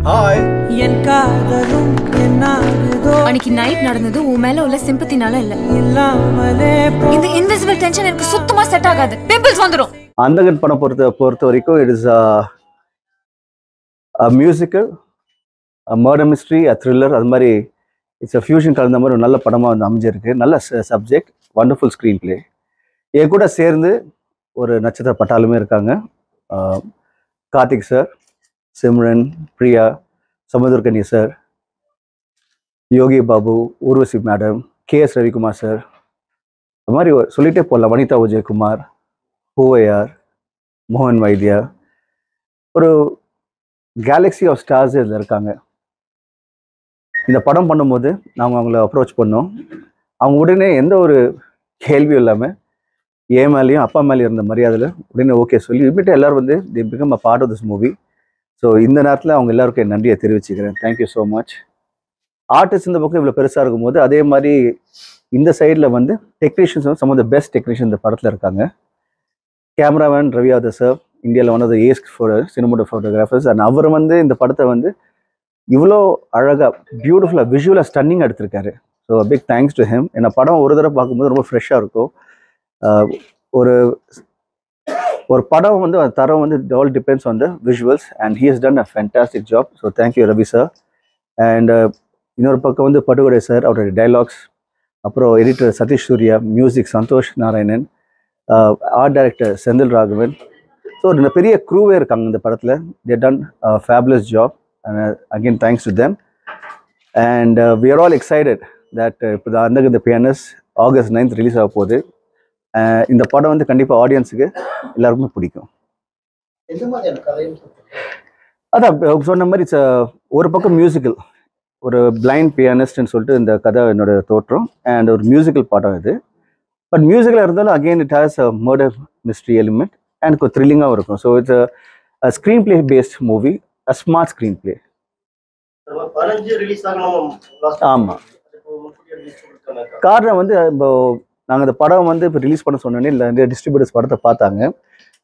Hi. என் காதலும் என்னாகுதோ அன்னைக்கு night நடந்தது உன் மேல உள்ள சிம்பத்தினால இல்ல. இல்லாமலே இந்த இன்விசிபிள் டென்ஷன் எனக்கு சுத்தமா செட் ஆகாது. பிம்பிள்ஸ் வந்துரும். அந்தகன் படம் பொறுத்த வரைக்கும் it is a musical, a murder mystery, a thriller. அது மாதிரி இட்ஸ் ஃபியூஷன் கலந்த மாதிரி ஒரு நல்ல படமாக வந்து அமைஞ்சிருக்கு. நல்ல சப்ஜெக்ட், வண்டர்ஃபுல் ஸ்க்ரீன் பிளே. என் கூட சேர்ந்து ஒரு நட்சத்திர பட்டாலுமே இருக்காங்க. Karthik sir, Simran, Priya, Samuthirakani sir, Yogi Babu, Urvashi madam, KS Ravikumar sir, அது மாதிரி சொல்லிட்டே போகலாம். வனிதா விஜயகுமார், பூவையார், மோகன் வைத்தியா, ஒரு கேலக்ஸி ஆஃப் ஸ்டார்ஸ் இதில் இருக்காங்க. இந்த படம் பண்ணும்போது நாங்கள் அவங்கள அப்ரோச் பண்ணோம். அவங்க உடனே எந்த ஒரு கேள்வியும் இல்லாமல் என் மேலேயும் அப்பா மேலேயும் இருந்த மரியாதையில் உடனே ஓகே சொல்லி இமிடியேட்டாக எல்லோரும் வந்து the become a part of this movie. So இந்த நேரத்தில் அவங்க எல்லாருக்கும் என் நன்றியை தெரிவிச்சுக்கிறேன். Thank you so much. ஆர்டிஸ்ட் இந்த பக்கம் இவ்வளோ பெருசாக இருக்கும்போது அதே மாதிரி இந்த சைடில் வந்து டெக்னீஷியன்ஸ் வந்து some of the best technician இந்த படத்தில் இருக்காங்க. கேமராமேன் ரவியாதர் சார், இந்தியாவில் one of the ace cinematographers. And அவர் வந்து இந்த படத்தை வந்து இவ்வளோ அழகாக பியூட்டிஃபுல்லாக விஷுவலாக ஸ்டன்னிங்காக எடுத்திருக்காரு. So big thanks to him. என்ன படம் ஒரு தடவை பார்க்கும்போது ரொம்ப ஃப்ரெஷ்ஷாக இருக்கும். ஒரு ஒரு படம் வந்து தரம் வந்து all depends on the visuals and he has done a fantastic job. So thank you Ravi sir. And இன்னொரு பக்கம் வந்து பட்டுகொடை சார், அவருடைய டைலாக்ஸ், அப்புறம் editor Sathish Surya, music Santhosh Narayanan, art director Senthil Raghavan. So இந்த பெரிய க்ரூவே இருக்காங்க இந்த படத்தில். They done fabulous job and again thanks to them. And we are all excited that இப்போ அந்த பியானஸ் August 9th ரிலீஸ் ஆக போகுது. இந்த படம் வந்து கண்டிப்பாக ஆடியன்ஸுக்கு எல்லாருக்குமே பிடிக்கும். அதான் சொன்ன மாதிரி ஒரு பக்கம் மியூசிக்கல், ஒரு பிளைண்ட் பியானிஸ்ட்னு சொல்லிட்டு இந்த கதை என்னோட தோற்றம். அண்ட் ஒரு மியூசிக்கல் படம் இது. பட் மியூசிக்கலாக இருந்தாலும் again it has a murder mystery element and கொஞ்சம் த்ரில்லிங்காகவும் இருக்கும். So it's a screen play paste movie, a smart screen play. ஆமாம். காரணம் வந்து இப்போ நாங்கள் இந்த படம் வந்து இப்போ ரிலீஸ் பண்ண சொன்னோன்னே இல்லை டிஸ்ட்ரிபியூட்டர்ஸ் படத்தை பார்த்தாங்க.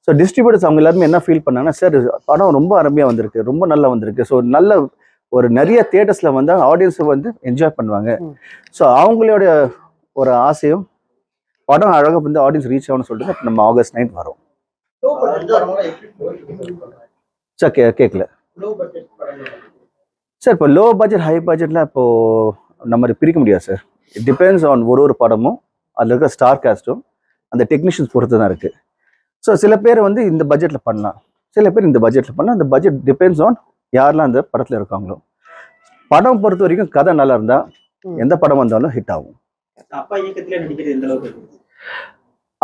ஸோ டிஸ்ட்ரிபியூட்டர்ஸ் அவங்க எல்லாருமே என்ன ஃபீல் பண்ணாங்கன்னா, சார் படம் ரொம்ப அருமையாக வந்திருக்கு, ரொம்ப நல்லா வந்திருக்கு. ஸோ நல்ல ஒரு நிறைய தியேட்டர்ஸில் வந்து ஆடியன்ஸை வந்து என்ஜாய் பண்ணுவாங்க. ஸோ அவங்களோட ஒரு ஆசையும் படம் அழகாக வந்து ஆடியன்ஸ் ரீச் ஆகணும்னு சொல்லிட்டு நம்ம August 9th வரோம். சார் கேட்கல சார். இப்போ லோ பட்ஜெட் ஹை பட்ஜெட்லாம் இப்போது நம்ம பிரிக்க முடியாது சார். இட் டிபெண்ட்ஸ் ஆன் ஒரு படமும் அதில் இருக்க ஸ்டார் காஸ்ட்டும் அந்த டெக்னீஷியன்ஸ் பொறுத்து தான் இருக்குது. ஸோ சில பேர் வந்து இந்த பட்ஜெட்டில் பண்ணலாம், சில பேர் இந்த பட்ஜெட்டில் பண்ணலாம். அந்த பட்ஜெட் டிபெண்ட்ஸ் ஆன் யாரெல்லாம் அந்த படத்தில் இருக்காங்களோ. படம் பொறுத்த வரைக்கும் கதை நல்லா இருந்தால் எந்த படம் வந்தாலும் ஹிட் ஆகும்.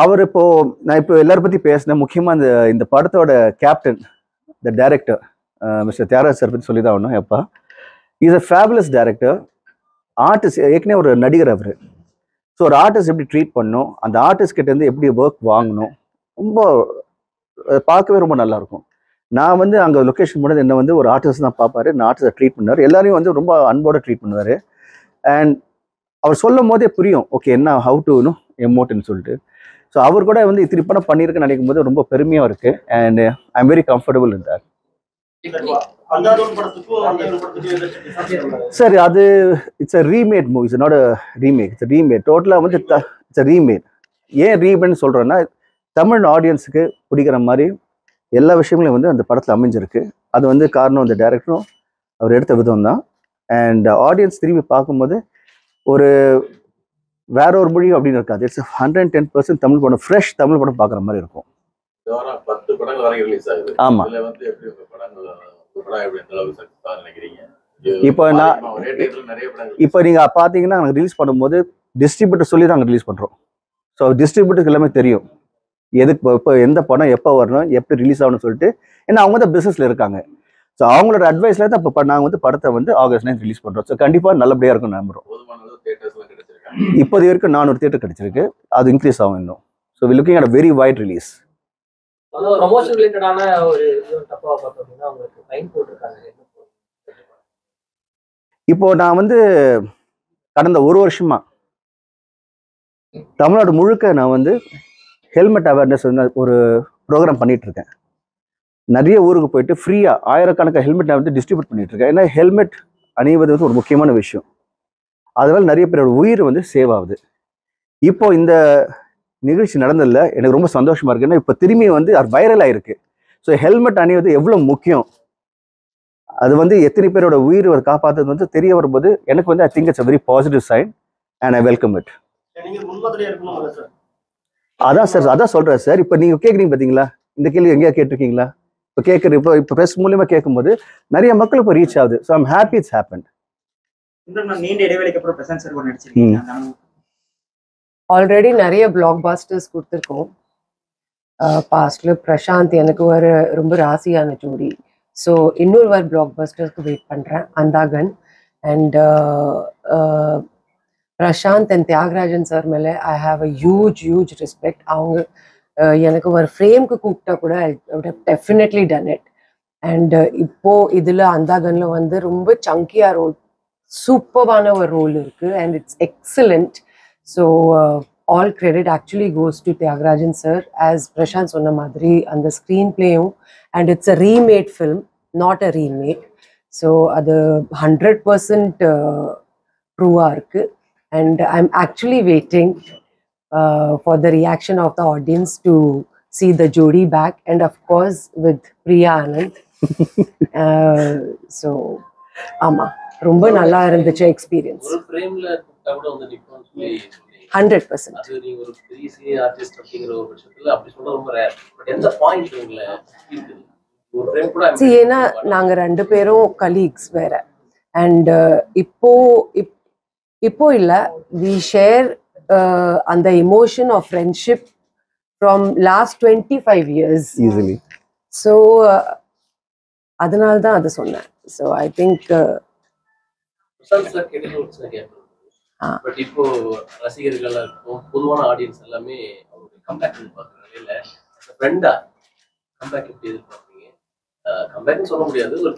அவர் நான் இப்போ எல்லாரும் பற்றி பேசினேன். முக்கியமாக இந்த படத்தோட captain, the director mister Thiyagaraj sir பற்றி சொல்லி தான் ஆகணும். எப்பா is a fabulous director. Artist ஏற்கனவே ஒரு நடிகர் அவர். ஸோ ஒரு ஆர்டிஸ்ட் எப்படி ட்ரீட் பண்ணணும், அந்த ஆர்டிஸ்ட் கிட்டேருந்து எப்படி ஒர்க் வாங்கணும், ரொம்ப பார்க்கவே ரொம்ப நல்லாயிருக்கும். நான் வந்து அங்கே லொக்கேஷன் போனது என்ன வந்து ஒரு ஆர்டிஸ்ட் தான் பார்ப்பாரு, நான் ஆர்டிஸ்ட்டை ட்ரீட் பண்ணார். எல்லாரையும் வந்து ரொம்ப அன்போடு ட்ரீட் பண்ணுவார். அண்ட் அவர் சொல்லும் போதே புரியும் ஓகே என்ன ஹவு டு எமோட்டுன்னு சொல்லிட்டு. ஸோ அவர் கூட வந்து இத்திரி படம் பண்ணியிருக்குன்னு நினைக்கும் போது ரொம்ப பெருமையாக இருக்குது. And I am very comfortable in that. Sir அது it's a remade movie, it's not a remake, it's remade. டோட்டலாக வந்து இட்ஸ் அ ரீமேட். ஏன் ரீமேட்னு சொல்கிறேன்னா, தமிழ் ஆடியன்ஸுக்கு பிடிக்கிற மாதிரி எல்லா விஷயங்களையும் வந்து அந்த படத்தில் அமைஞ்சிருக்கு. அது வந்து காரணம் அந்த டைரக்டரும் அவர் எடுத்த விதம் தான். அண்ட் ஆடியன்ஸ் திரும்பி பார்க்கும்போது ஒரு வேற ஒரு மொழி அப்படின்னு இருக்காது. இட்ஸ் 110% தமிழ் படம், ஃப்ரெஷ் தமிழ் படம் பார்க்குற மாதிரி இருக்கும். ஆமாம். இப்போ நீங்கள் பார்த்தீங்கன்னா நாங்கள் ரிலீஸ் பண்ணும்போது டிஸ்ட்ரிபியூட்டர் சொல்லி தான் நாங்கள் ரிலீஸ் பண்ணுறோம். ஸோ டிஸ்ட்ரிபியூட்டருக்கு எல்லாமே தெரியும் எதுக்கு இப்போ எந்த படம் எப்போ வரணும், எப்படி ரிலீஸ் ஆகணும்னு சொல்லிட்டு. ஏன்னா அவங்க தான் பிஸ்னஸில் இருக்காங்க. ஸோ அவங்களோட அட்வைஸில் தான் இப்போ நாங்கள் வந்து படத்தை வந்து August 9th ரிலீஸ் பண்ணுறோம். ஸோ கண்டிப்பாக நல்லபடியாக இருக்கும் நம்புகிறோம். இப்போது வரைக்கும் 400 தியேட்டர் கிடைச்சிருக்கு. அது இன்க்ரீஸ் ஆகும் இன்னும். So we looking at a very wide release. இப்போ நான் வந்து கடந்த ஒரு வருஷமா தமிழ்நாடு முழுக்க நான் வந்து ஹெல்மெட் அவேர்னஸ் வந்து ஒரு ப்ரோக்ராம் பண்ணிட்டு இருக்கேன். நிறைய ஊருக்கு போயிட்டு ஃப்ரீயாக ஆயிரக்கணக்கான ஹெல்மெட் நான் வந்து டிஸ்ட்ரிபியூட் பண்ணிட்டு இருக்கேன். ஏன்னா ஹெல்மெட் அணிவது வந்து ஒரு முக்கியமான விஷயம். அதனால நிறைய பேரோட உயிர் வந்து சேவ் ஆகுது. இப்போ இந்த நிகழ்ச்சி நடந்ததில்ல எனக்கு ரொம்ப சந்தோஷமா இருக்கு. ஏன்னா இப்போ திரும்பி வந்து அது வைரல் ஆயிருக்கு. ஸோ ஹெல்மெட் அணிவது எவ்வளோ முக்கியம், அது வந்து எத்தனை பேரோட உயிர் காப்பாற்றுறது வந்து தெரிய வரும்போது எனக்கு வந்து I think it's a very positive sign and I welcome it. அதான் சார், அதான் சொல்கிறேன் சார். இப்போ நீங்கள் கேட்குறீங்க பார்த்தீங்களா, இந்த கேள்வி எங்கேயா கேட்டிருக்கீங்களா? இப்போ ப்ரெஸ் மூலியமா கேட்கும்போது நிறைய மக்கள் இப்போ ரீச் ஆகுது. So I'm happy it's happen. நீண்ட இடைவெளிக்கு அப்புறம் பிரசாந்த் சார் கூட நடிச்சிருக்கீங்க. ஆல்ரெடி நிறைய பிளாக் பாஸ்டர்ஸ் கொடுத்துருக்கோம். பாஸ்ட்ல பிரசாந்த் எனக்கு ஒரு ரொம்ப ராசியான ஜோடி. ஸோ இன்னொரு வார் பிளாக் பாஸ்டர்ஸ்க்கு வெயிட் பண்ணுறேன், Andhagan. And Prashanth and Thiyagarajan sir மேலே I have a huge respect. அவங்க எனக்கு ஒரு ஃப்ரேம்க்கு கூப்பிட்டா கூட I would have definitely done it. And இப்போ இதில் அந்தாகனில் வந்து ரொம்ப சங்கியா ரோல், சூப்பரான ஒரு ரோல் இருக்குது and it's excellent. So all credit actually goes to Thiyagarajan sir. As Prashanth சொன்ன மாதிரி அந்த ஸ்க்ரீன் பிளேயும், and it's a remade film, not a remake. So அது 100% ட்ரூவாக இருக்குது. And I am actually waiting for the reaction of the audience to see the Jodi back, and of course with Priya Anand. So ama romba nalla irundhuchu experience. ஒரு ஃப்ரேம்ல கூப்டா கூட வந்து நிக்கும் சொல்லி 100%. அது நீங்க ஒரு பெரிய சீனியர் ஆர்டிஸ்ட் அப்படிங்கிற ஒரு பட்சத்துல அப்படி சொல்றது ரொம்ப ரேர். பட் எந்த பாயிண்ட் உங்களை ஒரு ஃப்ரேம் கூட see ஏன்னா நாங்க ரெண்டு பேரும் கலீக்ஸ் வேற. அண்ட் இப்போ இல்ல, we share அந்த emotion of friendship from last 25 years easily. So அதனால தான் அதை சொன்னேன். So I think Prashanth sir கேட்டது ஒரு சின்ன கேட்கணும். பட் இப்போ ரசிகர்களா இருக்கும், பொதுவான ஆடியன்ஸ் எல்லாமே அவருடைய கம்பேக் எதிர்பார்க்குற நிலையில ஃப்ரெண்டா கம்பேக் எப்படி எதிர்பார்க்குறீங்க? கம்பேக்னு சொல்ல முடியாது, ஒரு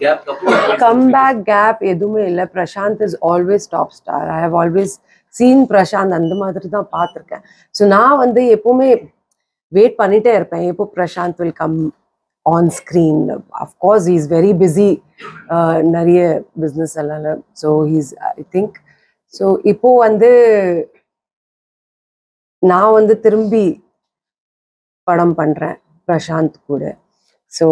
கம்பேக் கேப் எதுவுமே இல்லை. Prashanth is always top star. I have always seen Prashanth அந்த மாதிரி தான் பார்த்துருக்கேன். ஸோ நான் வந்து எப்போவுமே வெயிட் பண்ணிட்டே இருப்பேன், எப்போ Prashanth will come on screen. Of course he is very busy, நிறைய பிஸ்னஸ் எல்லாம். So he's I think so இப்போ வந்து நான் வந்து திரும்பி படம் பண்ணுறேன் பிரசாந்த் கூட. ஸோ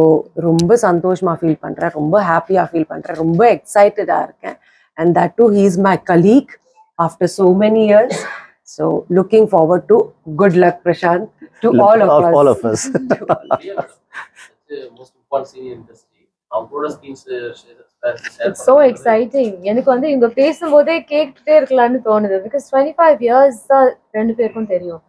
ரொம்ப சந்தோஷமாக ஃபீல் பண்ணுறேன், ரொம்ப ஹாப்பியாக ஃபீல் பண்ணுறேன், ரொம்ப எக்ஸைட்டடாக இருக்கேன். And that too he is my colleague after so many years. So looking forward to good luck Prashant to all of us. most important scene in industry. அவங்களோட ஸ்கிரீன்ஸ் It's so exciting. எனக்கு வந்து இங்க பேசும்போதே கேட்டுட்டே இருக்கலாம்னு தோணுது. Because 25 years தான் ரெண்டு பேருக்கும் தெரியும்.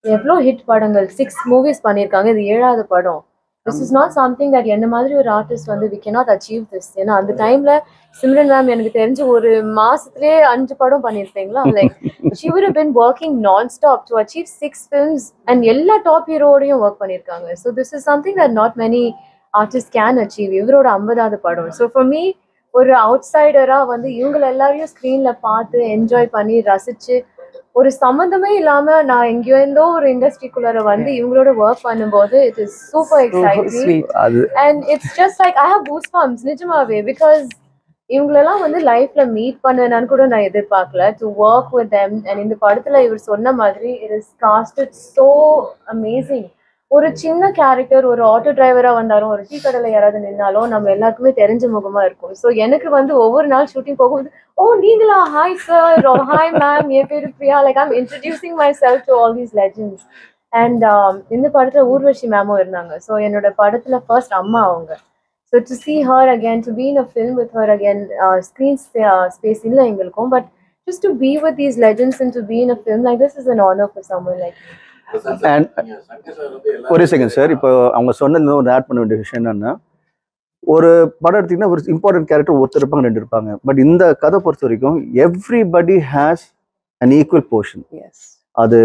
எவ்வளோ ஹிட் படங்கள், 6 movies பண்ணியிருக்காங்க, இது 7வது படம். This is not something that என்ன மாதிரி ஒரு ஆர்டிஸ்ட் வந்து we cannot achieve this. ஏன்னா அந்த டைம்ல சிம்ரன் மேம் எனக்கு தெரிஞ்சு ஒரு மாசத்துலயே 5 படம் பண்ணிருப்பீங்களா. Like she would have been working non-stop to achieve 6 films and எல்லா டாப் ஹீரோடையும் ஒர்க் பண்ணிருக்காங்க. So this is something that not many artists can achieve. இவரோட 50வது படம். So for me ஒரு அவுட்சைடரா வந்து இவங்க எல்லாரையும் ஸ்க்ரீன்ல பார்த்து என்ஜாய் பண்ணி ரசிச்சு ஒரு சம்மந்தமே இல்லாம நான் எங்கேயோ இருந்தோ ஒரு இண்டஸ்ட்ரிக்குள்ளார வந்து இவங்களோட ஒர்க் பண்ணும்போது it is super exciting. And it's just like I have boost bumps நிஜமாவே. பிகாஸ் இவங்களெல்லாம் வந்து லைஃப்ல மீட் பண்ணனான்னு கூட நான் எதிர்பார்க்கல, to work with them. And இந்த படத்துல இவர் சொன்ன மாதிரி it is casted so amazing. ஒரு சின்ன கேரக்டர், ஒரு ஆட்டோ டிரைவரா வந்தாலும், ஒரு டீ கடையில யாராவது நின்னாலும் நம்ம எல்லாருக்குமே தெரிஞ்ச முகமா இருக்கும். ஸோ எனக்கு வந்து ஒவ்வொரு நாள் ஷூட்டிங் போகும்போது, ஓ நீங்களா, ஹாய் சார், ஹாய் மேம், என் பேரு Priya, like I'm introducing my self to all these legends. And இந்த படத்துல ஊர்வஷி மேமும் இருந்தாங்க. ஸோ என்னோட படத்துல ஃபர்ஸ்ட் அம்மா அவங்க. So to see her again, to be in a film with her again, screen space இல்லை எங்களுக்கும், but just to be with these legends and to be in a film like this is an honor for someone like me. And ஒரு second sir, இப்போ அவங்க சொன்னது ஒரு add பண்ண வேண்டிய விஷயம் என்னன்னா, ஒரு படம் எடுத்தீங்கன்னா ஒரு இம்பார்ட்டன்ட் கேரக்டர் ஒருத்தர் இருப்பாங்க, 2 இருப்பாங்க. பட் இந்த கதை பொறுத்த வரைக்கும் everybody has an equal portion. அது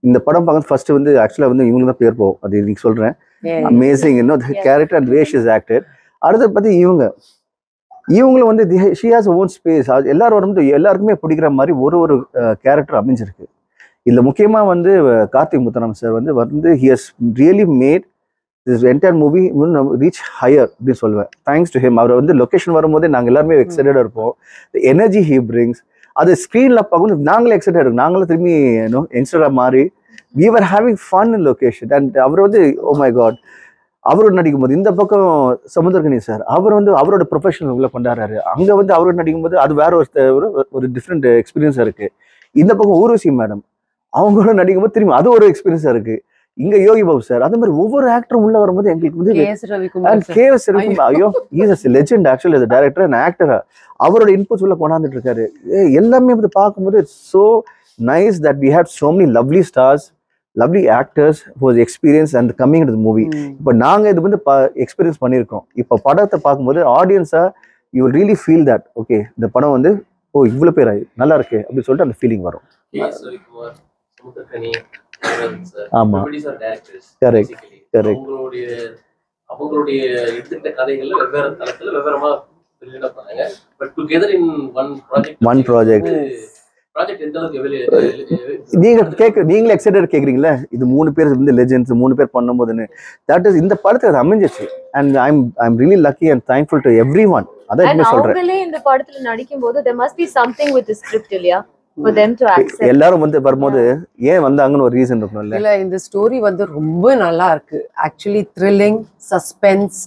இந்த படம் பார்க்க ஃபர்ஸ்ட் வந்து ஆக்சுவலாக வந்து இவங்களுக்கு தான் பேர் போகும், அது நீங்க சொல்றேன். அமேசிங் இன்னும் character and way she is acted. அடுத்தது பற்றி இவங்களும் வந்து ஷி ஹாஸ் ஓன் ஸ்பேஸ். எல்லாரும் வந்து எல்லாருக்குமே பிடிக்கிற மாதிரி ஒரு கேரக்டர் அமைஞ்சிருக்கு. இதில் முக்கியமாக வந்து கார்த்திக் முத்துராமன் சார் வந்து he has really made this entire movie இன்னும் ரீச் ஹையர் அப்படின்னு சொல்லுவேன். Thanks to him. அவர் வந்து லொக்கேஷன் வரும்போதே நாங்கள் எல்லாருமே எக்ஸைட்டடாக இருப்போம். எனர்ஜி ஹீ பிரிங்ஸ், அது ஸ்க்ரீனில் பார்க்கணும் நாங்களே எக்ஸைட்டாக இருக்கும். நாங்களும் திரும்பி யங்ஸ்டராக மாறி we were having fun in location. And அவர் வந்து ஓ மை காட், அவரோட நடிக்கும் போது இந்த பக்கம் சமுத்திரக்கனி சார் அவர் வந்து அவரோட ப்ரொஃபஷனல் உள்ள கொண்டாடுறாரு. அங்கே வந்து அவரோட நடிக்கும் போது அது வேற ஒரு டிஃப்ரெண்ட் எக்ஸ்பீரியன்ஸாக இருக்கு. இந்த பக்கம் ஊர்வசி மேடம் அவங்களோட நடிக்கும் போது திரும்பி அது ஒரு எக்ஸ்பீரியன்ஸாக இருக்கு. இங்க யோகி பாபு சார், அது மாதிரி ஒவ்வொரு ஆக்டரும் உள்ள வரும்போது எங்களுக்கு வந்து K.S. ரவிக்குமார் ஐயோ is a legend actually as a director and actor. அவரோட இன்புட்ஸ் உள்ள கொண்டாந்துட்டு இருக்காரு. எல்லாமே வந்து பார்க்கும்போது it's so nice that we had so many lovely stars, lovely actors who was experienced and coming into the movie. இப்போ நாங்க இது வந்து எக்ஸ்பீரியன்ஸ் பண்ணியிருக்கோம். இப்போ படத்தை பார்க்கும்போது ஆடியன்ஸா you will really feel that okay இந்த படம் வந்து ஓ இவ்வளவு பேர் நல்லா இருக்கு அப்படின்னு சொல்லிட்டு அந்த ஃபீலிங் வரும். ஆமா கரெக்ட் கரெக்ட். அவங்களுடைய எடுத்துக்கிட்ட கதைகள்ல வெவ்வேறு தளத்துல வெவ்வேறமா ரிலேட் பண்ணாங்க. But together in one project எந்த அளவுக்கு நீங்களே எக்ஸைட்டட் கேக்குறீங்களா? இது 3 பேர் வந்து லெஜெண்ட்ஸ் 3 பேர் பண்ணும்போதுன்னு தட் இஸ் இந்த படத்துக்கு அது அமைஞ்சிச்சு. And I'm really lucky and thankful to everyone. அதான் சொல்றேன். அவங்களே இந்த படத்துல நடிக்கும்போது there must be something with the script இல்லையா for them to accept. எல்லாரும் வந்து வரும்போது ஏன் வந்தாங்கன்னு ஒரு ரீசன் இருக்கணும் இல்ல. இந்த ஸ்டோரி வந்து ரொம்ப நல்லா இருக்கு. Actually thrilling, suspense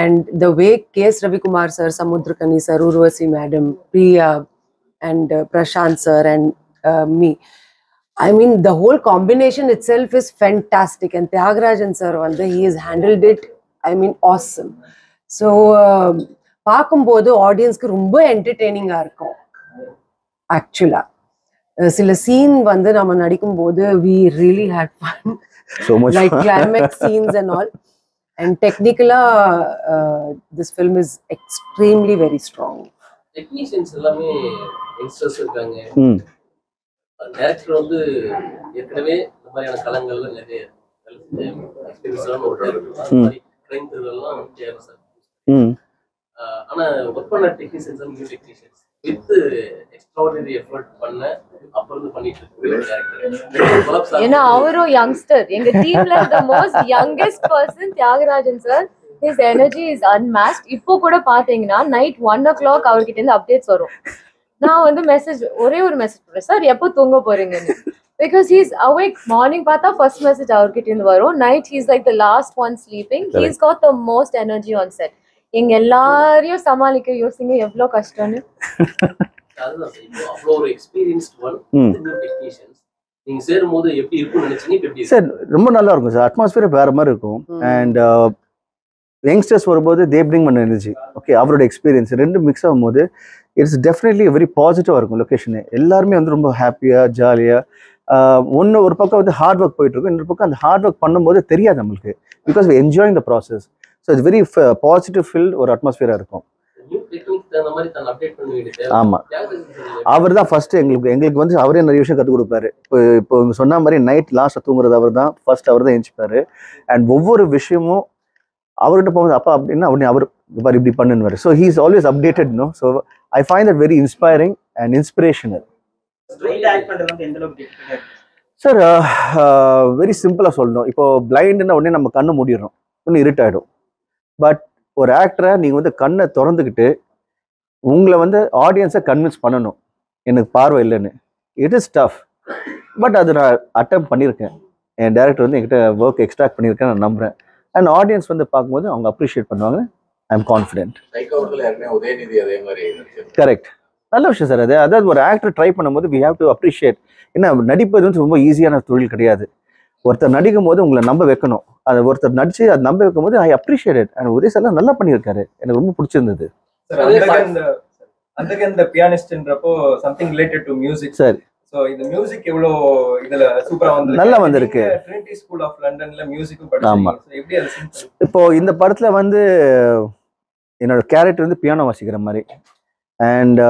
and the way K.S. Ravikumar sir, Samuthirakani sir, Urvashi madam, Priya and Prashant sir and me. I mean the whole combination itself is fantastic and Tyagarajan sir வந்து he has handled it, I mean awesome. So பார்க்கும்போது ஆடியன்ஸ்க்கு ரொம்ப என்டர்டெய்னிங்கா இருக்கும். ஆக்சுவலா சில scene வந்து நம்ம நடிக்கும்போது we really had fun so much like climax scenes and all. And technically this film is extremely very strong. Technicians எல்லாமே யங்ஸ்டர்ஸ் இருக்காங்க. டைரக்டர் வந்து ஏற்கனவே இந்த மாதிரியான களங்கள்ல நிறைய எக்ஸ்பீரியன்ஸான ஒரு டைரக்டர் ட்ரெயின் த்ரில்லர்லாம் ஆனா ஒர்க் பண்ண technicians new technicians with extraordinary effort பண்ண அப்புறம் பண்ணிட்டு இருக்கு. ஏன்னா அவரும் யங்ஸ்டர். எங்க டீம்ல the most youngest person Thiagarajan sir. His energy is unmatched. இப்போ கூட பாத்தீங்கன்னா நைட் 1 o'clock அவர்கிட்ட இருந்து அப்டேட்ஸ் வரும். நான் வந்து ஒரே ஒரு மெசேஜ் போடுறேன், சார் எப்போ தூங்க போறீங்கன்னு. Because he's awake. மார்னிங் பார்த்தா ஃபர்ஸ்ட் மெசேஜ் அவர்கிட்ட இருந்து வரும். Night he's like the last one sleeping. He's got the most energy on set. எங்க எல்லாரையும் சமாளிக்க யோசிங்க எவ்வளவு கஷ்டம்னு. அவ்வளோ ஒரு எக்ஸ்பீரியன்ஸ்ட் ஒன் நியூ டெக்னீஷியன்ஸ் நீங்க சேரும்போது எப்படி இருக்கும்னு நினைச்சீங்க? சார் ரொம்ப நல்லா இருக்கும் சார். அட்மாஸ்பியர் வேற மாதிரி இருக்கும். அண்ட் யங்ஸ்டர்ஸ் வரும்போது தே பிரிங் பண்ண எனர்ஜி. ஓகே அவரோட எக்ஸ்பீரியன்ஸ் ரெண்டு மிக்ஸ் ஆகும்போது இட்ஸ் டெஃபினெட்லி வெரி பாசிட்டிவாக இருக்கும். லொக்கேஷனு எல்லாருமே வந்து ரொம்ப ஹாப்பியாக ஜாலியாக ஒரு பக்கம் வந்து ஹார்ட் ஒர்க் போயிட்டு இருக்கும், இன்னொரு பக்கம் அந்த ஹார்ட் ஒர்க் பண்ணும்போது தெரியாது நம்மளுக்கு. Because we enjoying the process. So it's very positive field ஒரு அட்மாஸ்பியராக இருக்கும். ஆமா அவர் தான் ஃபர்ஸ்ட் எங்களுக்கு வந்து அவரே நிறைய விஷயம் கற்றுக் கொடுப்பாரு. இப்போ சொன்ன மாதிரி நைட் லாஸ்ட் தூங்குறது அவர் தான் ஃபர்ஸ்ட். அவர் தான் எழுச்சிப்பாரு. அண்ட் ஒவ்வொரு விஷயமும் அவர்கிட்ட போகும்போது அப்பா அப்படின்னா உடனே அவர் பாரு இப்படி பண்ணுவார். So he is always updated. No so I find that very inspiring and inspirational. Sir very சிம்பிளாக சொல்லணும். இப்போ பிளைண்டுன்னா உடனே நம்ம கண்ணை மூடிடுறோம், ஒன்று இருட்டாயிடும். பட் ஒரு ஆக்டரை நீங்கள் வந்து கண்ணை திறந்துக்கிட்டு உங்களை வந்து ஆடியன்ஸை கன்வின்ஸ் பண்ணணும் எனக்கு பார்வை இல்லைன்னு. It is tough. பட் அது நான் அட்டெம்ப்ட் பண்ணியிருக்கேன். என் டேரக்டர் வந்து என்கிட்ட ஒர்க் எக்ஸ்ட்ராக்ட் பண்ணியிருக்கேன் நான் நம்புகிறேன். அண்ட் ஆடியன்ஸ் வந்து பார்க்கும்போது அவங்க அப்ரிஷியேட் பண்ணுவாங்க. I am confident. கரெக்ட். நல்ல விஷயம் சார். அதாவது ஒரு ஆக்டர் ட்ரை பண்ணும்போது வி ஹேவ் டு அப்ரிஷியேட். ஏன்னா நடிப்பது வந்து ரொம்ப ஈஸியான தொழில் கிடையாது. ஒருத்தர் நடிக்கும் போது உங்களை நம்ப வைக்கணும். அதை ஒருத்தர் நடிச்சு அதை நம்ப வைக்கும் போது I appreciate it. And Uday sir நல்லா பண்ணியிருக்காரு. எனக்கு ரொம்ப பிடிச்சிருந்தது. அந்த பியானிஸ்ட்ன்றப்போ something related to music sir. So இந்த மியூசிக் எவ்வளோ இதுல சூப்பரா வந்து நல்லா வந்திருக்கு. ட்ரினிட்டி ஸ்கூல் ஆஃப் லண்டன்ல மியூசிக்கும் படிச்சீங்க. சோ எப்படி அது இப்போ இந்த படத்துல வந்து என்னோட கேரக்டர் வந்து பியானோ வாசிக்கிற மாதிரி. அண்ட்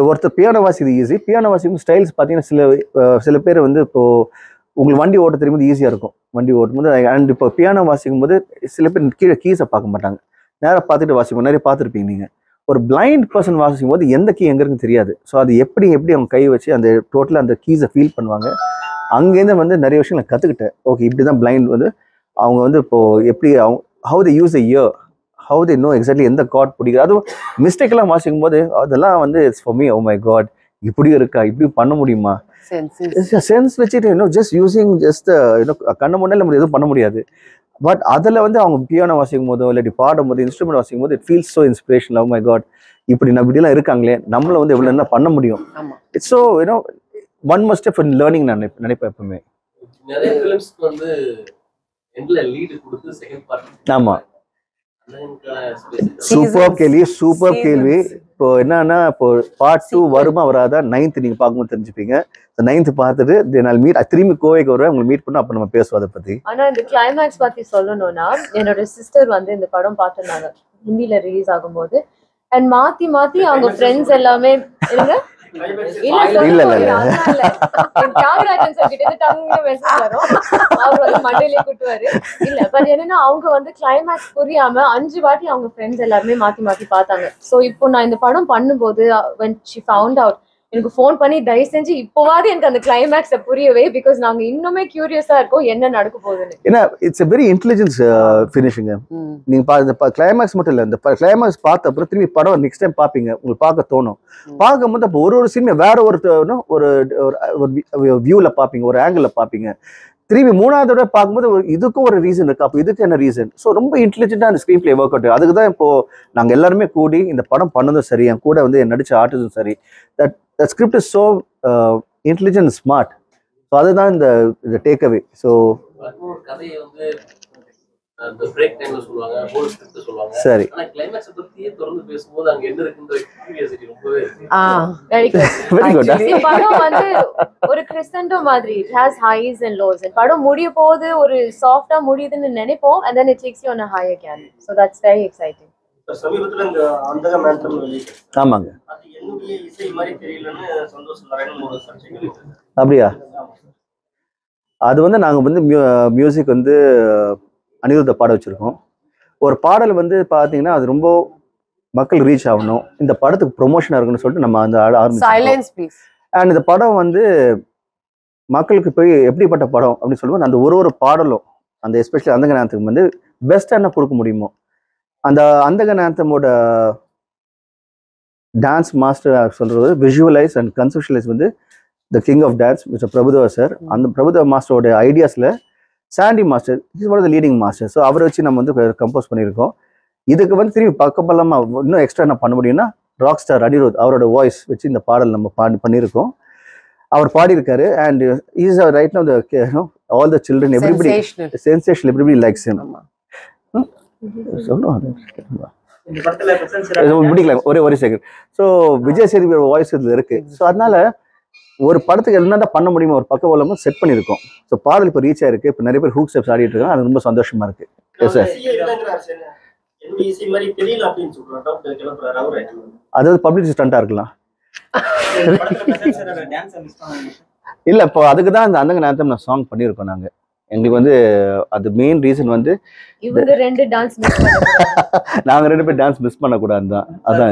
ஒருத்தர் பியானோ வாசிக்கிறது ஈஸி. பியானோ வாசிக்கும் ஸ்டைல்ஸ் பார்த்தீங்கன்னா சில பேர் வந்து இப்போ உங்களுக்கு வண்டி ஓட்ட தெரியும்போது ஈஸியாக இருக்கும் வண்டி ஓட்டும்போது. அண்ட் இப்போ பியானோ வாசிக்கும் போது சில பேர் கீழே கீஸை பார்க்க மாட்டாங்க, நேராக பார்த்துட்டு வாசிப்போம். நிறைய பார்த்துருப்பீங்க நீங்கள். ஒரு பிளைண்ட் பர்சன் வாசிக்கும் போது எந்த கீ எங்கே இருக்குன்னு தெரியாது. ஸோ அது எப்படி அவங்க கை வச்சு அந்த டோட்டலாக அந்த கீஸை ஃபீல் பண்ணுவாங்க. அங்கேருந்து வந்து நிறைய விஷயங்களை கற்றுக்கிட்டேன். ஓகே இப்படி தான் பிளைண்ட் வந்து அவங்க வந்து இப்போ எப்படி how they use the ear, how they know exactly எந்த கார்ட் பிடிக்குது. அதுவும் மிஸ்டேக்லாம் வாசிக்கும் போது அதெல்லாம் வந்து it's for me, oh my God இப்படியும் இருக்கா, இப்படியும் பண்ண முடியுமா, சென்ஸ் வச்சுட்டு ஜஸ்ட் யூசிங் ஜஸ்ட் கண்ண முன்னாடி நம்ம எதுவும் பண்ண முடியாது. பட் அதில் வந்து அவங்க பியானோ வாசிக்கும் போதோ இல்லாட்டி பாடும் போது இன்ஸ்ட்ருமெண்ட் வாசிக்கும் போது it feels so inspiration. Oh my God இப்படி இப்படிலாம் இருக்காங்களே, நம்மள வந்து எவ்வளோ என்ன பண்ண முடியும். It's so one must step in learning நான் நினைப்பேன் எப்பவுமே. நிறைய ஃபிலிம்ஸ்க்கு வந்து எண்ட்ல லீட் கொடுத்து செகண்ட் பார்ட். ஆமா, சூப்பர் கேள்வி, சூப்பர் கேள்வி. இப்போ என்னன்னா இப்போ பார்ட் 2 வருமா வராதா 9th நீங்க பார்க்கும்போது தெரிஞ்சுப்பீங்க. 9th பார்த்துட்டு திரும்பி கோவைக்கு வருவேன், உங்களை மீட் பண்ண, அப்ப நம்ம பேசுவோம் அதை பத்தி. ஆனா இந்த கிளைமேக்ஸ் பத்தி சொல்லணும்னா, என்னோட சிஸ்டர் வந்து இந்த படம் பார்த்திருந்தாங்க ஹிந்தில ரிலீஸ் ஆகும்போது. அண்ட் மாத்தி மாத்தி அவங்க ஃப்ரெண்ட்ஸ் எல்லாமே இருங்க அவங்க வந்து கிளைமேக்ஸ் புரியாம 5 வாட்டி அவங்க ஃப்ரெண்ட்ஸ் எல்லாருமே மாத்தி மாத்தி பார்த்தாங்க. சோ இப்போ நான் இந்த படம் பண்ணும்போது when she found out எனக்கு ஃபோன் பண்ணி தயவு செஞ்சு இப்போவாது எனக்கு அந்த கிளைமேக்ஸை புரியவே, பிகாஸ் நாங்க இன்னுமே கியூரியஸா இருக்கோம் என்ன நடக்க போகுதுன்னு. ஏன்னா it's a very intelligence finishing. நீங்க இந்த கிளைமேக்ஸ் மட்டும் இல்ல, இந்த கிளைமேக்ஸ் பார்த்த அப்புறம் திரும்பி படம் நெக்ஸ்ட் டைம் பார்ப்பீங்க, உங்களுக்கு பார்க்க தோணும். பார்க்கும்போது அப்போ ஒரு சீன் வேற ஒரு வியூல பார்ப்பீங்க, ஒரு ஆங்கிள் பார்ப்பீங்க. திரும்பி 3வது தடவை பார்க்கும்போது இதுக்கும் ஒரு ரீசன் இருக்கு, அப்போ இதுக்கு என்ன ரீசன். ஸோ ரொம்ப இன்டெலிஜென்ட்டா அந்த ஸ்க்ரீன் பிளே ஒர்க் அவுட். அதுக்கு தான் இப்போ நாங்கள் எல்லாருமே கூடி இந்த படம் பண்ணதும் சரி, என் கூட வந்து நடிச்ச ஆர்டிஸ்டும் சரி, the script is so intelligent and smart. So அதுதான் இந்த டேக் அவே. ஸோ கதையை வந்து அந்த பிரேக் டைம்ல சொல்லுவாங்க, ஹோல் ஸ்கிரிப்ட் சொல்லுவாங்க. சரி, ஆனா கிளைமேக்ஸ் பத்தியே தொடர்ந்து பேசும்போது அங்க என்ன இருக்குன்ற கியூரியாசிட்டி ரொம்பவே வெரி குட். படம் வந்து ஒரு கிறிஸ்டண்டோ மாதிரி, it has highs and lows. படம் முடிய போது ஒரு சாஃப்ட்டா முடியுதுன்னு நினைப்போம், and then it takes you on a higher again. So that's very exciting. சமீபத்துல இந்த அந்தக மேந்தம் வெளியிட்டு, ஆமாங்க, அது என்னுடைய இசை மாதிரி தெரியலன்னு சந்தோஷம் நாராயணன் ஒரு சர்ச்சைகள். அப்படியா? அது வந்து நாங்கள் வந்து மியூசிக் வந்து அனிருத்த பாட வச்சுருக்கோம். ஒரு பாடல் வந்து பார்த்தீங்கன்னா அது ரொம்ப மக்கள் ரீச் ஆகணும், இந்த படத்துக்கு ப்ரொமோஷனாக இருக்குன்னு சொல்லிட்டு நம்ம அந்த ஆரம்பிச்சோம். அண்ட் இந்த படம் வந்து மக்களுக்கு போய் எப்படிப்பட்ட படம் அப்படின்னு சொல்லுவோம். அந்த ஒரு பாடலும் அந்த எஸ்பெஷலி அந்தக நேரத்துக்கு வந்து பெஸ்ட்டாக என்ன கொடுக்க முடியுமோ, அந்த அந்தக நேரத்தமோட டான்ஸ் மாஸ்டர் சொல்கிறது விஷுவலைஸ் அண்ட் கன்செப்ஷுவலைஸ் வந்து the king of dance mister Prabhudeva sir. அந்த பிரபுதேவா மாஸ்டரோட ஐடியாஸில் Sandy master is one of the leading master. So அவரை வச்சு நம்ம வந்து கம்போஸ் பண்ணியிருக்கோம். இதுக்கு வந்து திரும்பி பக்கபலமாக இன்னும் எக்ஸ்ட்ரா என்ன பண்ண முடியும்னா ராக் ஸ்டார் அனிருத் அவரோட வாய்ஸ் வச்சு இந்த பாடல் நம்ம பண்ணியிருக்கோம். அவர் பாடியிருக்காரு. And is right now all the children everybody sensational, everybody likes him. முடிக்கலாம் ஒரே second. So Vijay Sethupathi voice இதில் இருக்கு. ஸோ அதனால ஒரு படத்துக்கு என்னதான் பண்ண முடியுமோ ஒரு பக்கபலமும் செட் பண்ணியிருக்கோம். ஸோ பாடல் இப்போ ரீச் ஆயிருக்கு. இப்போ நிறைய பேர் ஹூக் ஸ்டெப்ஸ் ஆடிட்டு இருக்காங்க. அது ரொம்ப சந்தோஷமா இருக்கு. அதாவது பப்ளிசிட்டி ஸ்டண்டா இருக்கலாம். இல்ல இப்போ அதுக்கு தான் அந்த அந்தங்க நேரத்தை நான் சாங் பண்ணியிருக்கோம். நாங்க எங்களுக்கு வந்து அது மெயின் ரீசன் வந்து இவங்க 2 டான்ஸ் மிஸ் பண்ணக்கூடாது, நாங்க 2 பேர் டான்ஸ் மிஸ் பண்ணக்கூடாது தான். அதான்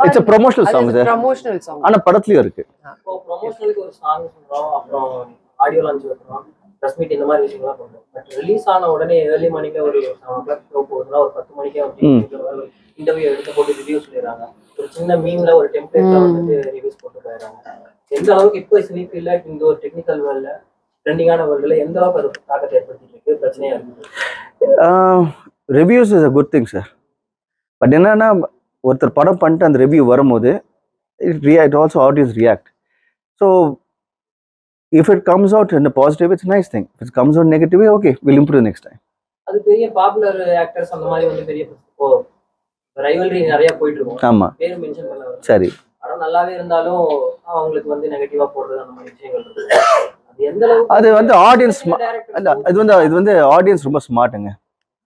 it's a promotional song sir. promotional song ஆனா படத்துலயும் இருக்கு. இப்போ ப்ரொமோஷனலுக்கு ஒரு சாங் சொல்றோம், அப்புறம் ஆடியோ லான்ச் வைக்கிறோம், பிரஸ் மீட் இந்த மாதிரி விஷயங்கள்லாம் பண்றோம். பட் ரிலீஸ் ஆன உடனே ஏர்லி மார்னிங்ல ஒரு 7 o'clock ஷோ போகுதுன்னா ஒரு 10 மணிக்கே வந்து இன்டர்வியூ எடுத்து போட்டு ரிவ்யூ சொல்லிடுறாங்க. ஒரு சின்ன மீம்ல ஒரு டெம்ப்ளேட்ல வந்து ரிவ்யூஸ் போட்டு போயிடுறாங்க. எந்த அளவுக்கு இப்போ சினிஃபீல்ட்ல இந்த ஒரு டெக்னிக்கல் வேர்ல்ட்ல ட்ரெண்டிங்கான வேர்ல்ட்ல எந்த அளவுக்கு அது தாக்கத்தை ஏற்படுத்திட்டு இருக்கு, பிரச்சனையா இருக்கு? Reviews is a good thing sir. But என்னன்னா ஒருத்தர் படம் பண்ணிட்டு அந்த ரிவ்யூ வரும்போது it also audience react. So if it comes out in a positive, it's a nice thing. If it comes out negatively, okay, we'll improve next time. அது பெரிய popular actors அந்த மாதிரி வந்து பெரிய ரைவல்ரி நிறைய போயிட்டு இருக்கும். ஆமா, பேர் மென்ஷன் பண்ணல. சரி, படம் நல்லாவே இருந்தாலும் அவங்களுக்கு வந்து நெகட்டிவா போடுறது அந்த மாதிரி விஷயங்கள் இருக்கு. அது எந்த அளவுக்கு அது வந்து ஆடியன்ஸ் இது வந்து ஆடியன்ஸ் ரொம்ப ஸ்மார்ட்டுங்க.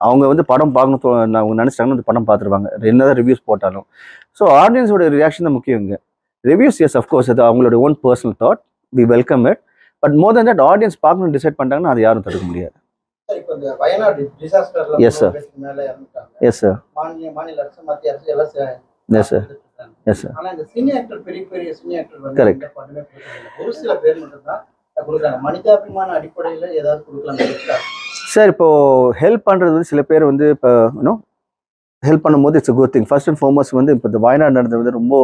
அவங்க வந்து படம் பார்க்கணும் அவங்க நினைச்சிட்டாங்கன்னா அந்த படம் பார்த்துருவாங்க என்னதான் ரிவ்யூஸ் போட்டாலும். ஸோ ஆடியன்ஸோட ரியாக்ஷன் தான் முக்கியம் இங்கே. ரிவ்யூஸ் எஸ் அஃப்கோர்ஸ் அது அவங்களோட own personal thought, we welcome it. But more then that audience பார்க்கணும்னு டிசைட் பண்ணிட்டாங்கன்னா அது யாரும் தடுக்க முடியாது. எஸ் சார், எஸ் சார், மாநில அரசு மத்திய அரசு எல்லாம் எஸ் சார், எஸ் சார். ஆனா இந்த சினி ஆக்டர் பெரிய சினி ஆக்டர் வந்து கரெக்ட். ஒரு சில பேர் மட்டும் தான் கொடுக்குறாங்க. மனிதாபிமான அடிப்படையில் ஏதாவது கொடுக்கலாம். சார் இப்போது ஹெல்ப் பண்ணுறது வந்து சில பேர் வந்து இப்போ இன்னும் ஹெல்ப் பண்ணும்போது it's good thing. First and foremost வந்து இப்போ இந்த வயநாடு நடந்தது வந்து